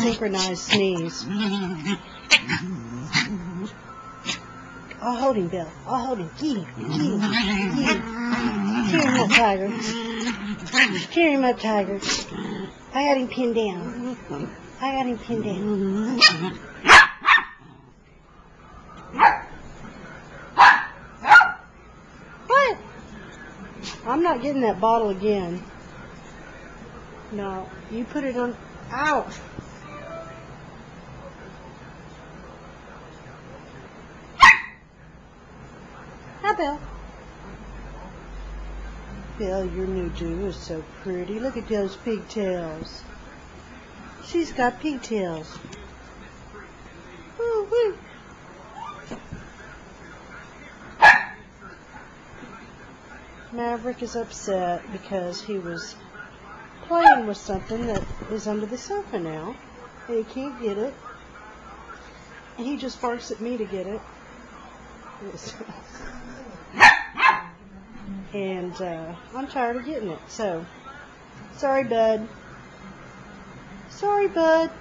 synchronized sneeze. I'll hold him, Bill. I'll hold him. Get him. Get him. Get him. Cheer him up, Tiger. Cheer him up, Tiger. I got him pinned down. I got him pinned down. What? I'm not getting that bottle again. No, you put it on. Ouch. Hi, Bill. Bill, your new do is so pretty. Look at those pigtails. She's got pigtails. Woo woo. Maverick is upset because he was playing with something that is under the sofa now. And he can't get it. And he just barks at me to get it. And I'm tired of getting it. So, sorry, bud. Sorry, bud.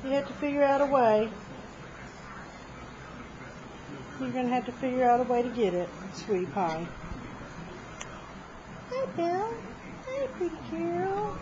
You have to figure out a way. You're going to have to figure out a way to get it, sweetie pie. Hi, Bill. Hi, pretty girl.